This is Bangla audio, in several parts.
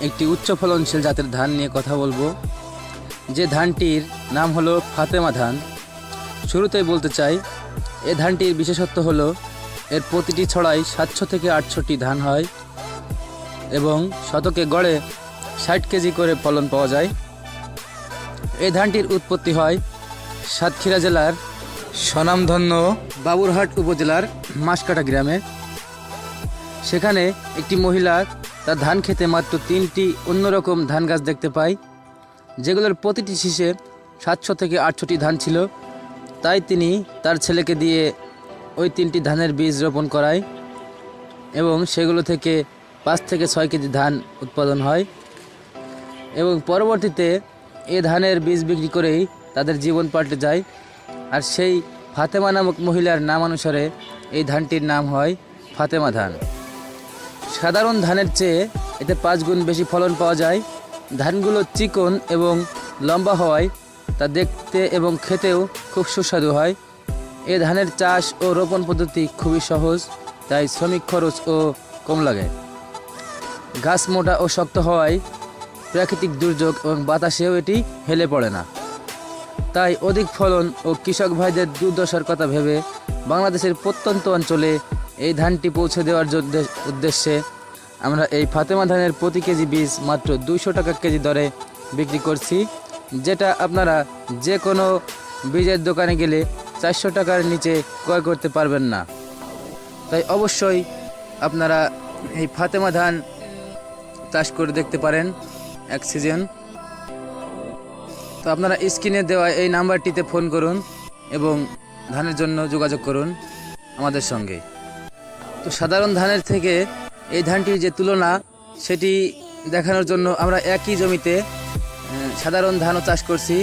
একটি উচ্চ ফলনশীল জাতের ধান নিয়ে কথা বলবো, যে ধানটির নাম হলো ফাতেমা ধান। শুরুতেই বলতে চাই, এ ধানটির বিশেষত্ব হলো এর প্রতিটি ছড়ায় 700 থেকে 800টি ধান হয় এবং শতকে গড়ে 60 কেজি করে ফলন পাওয়া যায়। এই ধানটির উৎপত্তি হয় সাতক্ষীরা জেলার স্বনামধন্য বাবুরহাট উপজেলার মাসকাটা গ্রামে। সেখানে একটি মহিলা তার ধান খেতে মাত্র 3টি অন্যরকম ধান গাছ দেখতে পায়, যেগুলোর প্রতিটি শীষে 700 থেকে 800টি ধান ছিল। তাই তিনি তার ছেলেকে দিয়ে ওই 3টি ধানের বীজ রোপণ করায় এবং সেগুলো থেকে 5 থেকে 6 কেজি ধান উৎপাদন হয় এবং পরবর্তীতে এ ধানের বীজ বিক্রি করেই তাদের জীবন পাল্টে যায়। আর সেই ফাতেমা নামক মহিলার নাম অনুসারে এই ধানটির নাম হয় ফাতেমা ধান। সাধারণ ধানের চেয়ে এতে 5 গুণ বেশি ফলন পাওয়া যায়। ধানগুলো চিকন এবং লম্বা হওয়ায় তা দেখতে এবং খেতেও খুব সুস্বাদু হয়। এ ধানের চাষ ও রোপণ পদ্ধতি খুবই সহজ, তাই শ্রমিক খরচও কম লাগে। গাছ মোটা ও শক্ত হওয়ায় প্রাকৃতিক দুর্যোগ এবং বাতাসেও এটি হেলে পড়ে না। তাই অধিক ফলন ও কৃষক ভাইদের দুর্দশার কথা ভেবে বাংলাদেশের প্রত্যন্ত অঞ্চলে এই ধানটি পৌঁছে দেওয়ার উদ্দেশ্যে আমরা এই ফাতেমা ধানের প্রতি কেজি বীজ মাত্র 200 টাকা কেজি দরে বিক্রি করছি, যেটা আপনারা যে কোনো বীজের দোকানে গেলে 400 টাকার নিচে ক্রয় করতে পারবেন না। তাই অবশ্যই আপনারা এই ফাতেমা ধান চাষ করে দেখতে পারেন এক সিজন। তো আপনারা স্ক্রিনে দেওয়া এই নাম্বারটিতে ফোন করুন এবং ধানের জন্য যোগাযোগ করুন আমাদের সঙ্গে। তো সাধারণ ধানের থেকে এই ধানটির যে তুলনা, সেটি দেখানোর জন্য আমরা একই জমিতে সাধারণ ধানও চাষ করছি।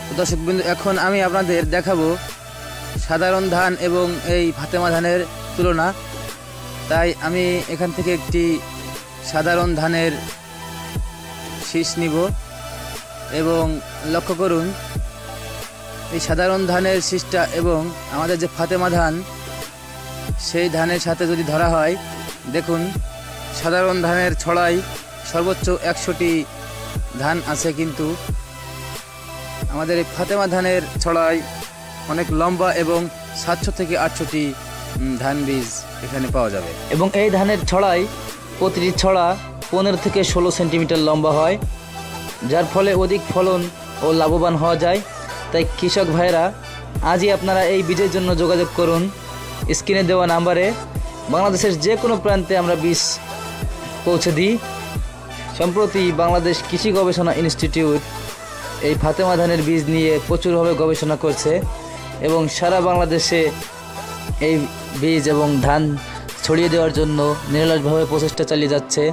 তো দর্শকবৃন্দ, এখন আমি আপনাদের দেখাবো সাধারণ ধান এবং এই ফাতেমা ধানের তুলনা। তাই আমি এখান থেকে একটি সাধারণ ধানের শীষ নিব এবং লক্ষ্য করুন এই সাধারণ ধানের শীষটা এবং আমাদের যে ফাতেমা ধান সেই ধানের সাথে যদি ধরা হয়, দেখুন সাধারণ ধানের ছড়ায় সর্বোচ্চ 100টি ধান আছে, কিন্তু আমাদের এই ফাতেমা ধানের ছড়ায় অনেক লম্বা এবং 700 থেকে 800টি ধান বীজ এখানে পাওয়া যাবে। এবং এই ধানের ছড়ায় প্রতিটি ছড়া 15 থেকে 16 সেন্টিমিটার লম্বা হয়, যার ফলে অধিক ফলন ও লাভবান হওয়া যায়। তাই কৃষক ভাইরা আজই আপনারা এই বীজের জন্য যোগাযোগ করুন স্ক্রিনে দেওয়া নাম্বারে। বাংলাদেশের যে কোনো প্রান্তে আমরা বীজ পৌঁছে দিই। সম্প্রতি বাংলাদেশ কৃষি গবেষণা ইনস্টিটিউট এই ফাতেমা ধানের বীজ নিয়ে প্রচুরভাবে গবেষণা করছে এবং সারা বাংলাদেশে এই বীজ এবং ধান ছড়িয়ে দেওয়ার জন্য নিরলসভাবে প্রচেষ্টা চালিয়ে যাচ্ছে।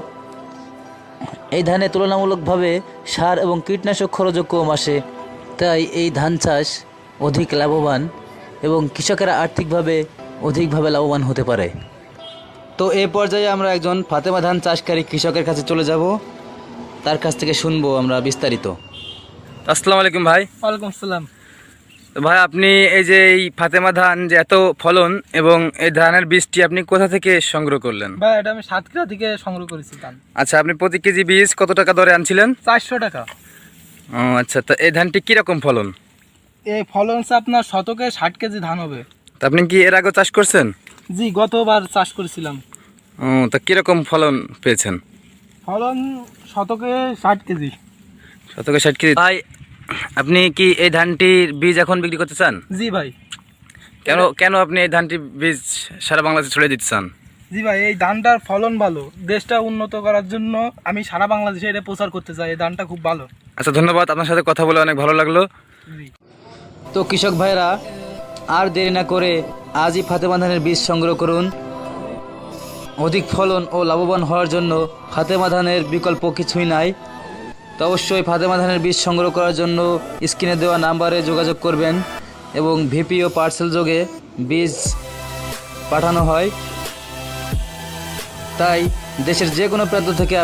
এই ধানে তুলনামূলকভাবে সার এবং কীটনাশক খরচও কম আসে, তাই এই ধান চাষ অধিক লাভবান এবং কৃষকেরা আর্থিকভাবে অধিকভাবে লাভবান হতে পারে। তো এই পর্যায়ে আমরা একজন ফাতেমা ধান চাষকারী কৃষকের কাছে চলে যাব, তার কাছ থেকে শুনবো আমরা বিস্তারিত। আসসালামু আলাইকুম ভাই। ওয়ালাইকুম আসসালাম। ভাই, আপনি এই যে এই ফাতেমা ধান যে এত ফলন এবং এই ধানের বীজটি আপনি কোথা থেকে সংগ্রহ করলেন? ভাই, এটা আমি সাতক্ষীরা থেকে সংগ্রহ করেছি ধান। আচ্ছা, আপনি প্রতি কেজি বীজ কত টাকা দরে আনছিলেন? 400 টাকা। ও আচ্ছা, তা এই ধানটি কীরকম ফলন? এই ফলন আপনার শতকে 60 কেজি ধান হবে। তা আপনি কি এর আগে চাষ করছেন? জি, গতবার চাষ করেছিলাম। ও, তা কীরকম ফলন পেয়েছেন? ফলন শতকে 60 কেজি। শতকে 60 কেজি। ভাই, আপনি কি এই ধানটির বীজ এখন বিক্রি করতে চান? জি ভাই। কেন আপনি এই ধানটির বীজ সারা বাংলাদেশে ছড়িয়ে দিতে চান? জি ভাই, এই ধানটার ফলন ভালো, দেশটা উন্নত করার জন্য আমি সারা বাংলাদেশে এটা প্রচার করতে চাই। এই ধানটা খুব ভালো। আচ্ছা, ধন্যবাদ। আপনার সাথে কথা বলে অনেক ভালো লাগলো। জি। তো কৃষক ভাইরা আর দেরি না করে আজই ফাতেমা ধানের বীজ সংগ্রহ করুন। অধিক ফলন ও লাভবান হওয়ার জন্য ফাতেমা ধানের বিকল্প কিছুই নাই। তো অবশ্যই ফাতেমা ধানের বীজ সংগ্রহ করার জন্য স্ক্রিনে দেওয়া নাম্বারে যোগাযোগ করবেন এবং ভিপি ও পার্সেল যোগে বীজ পাঠানো হয়। তাই দেশের যে কোনো প্রান্ত থেকে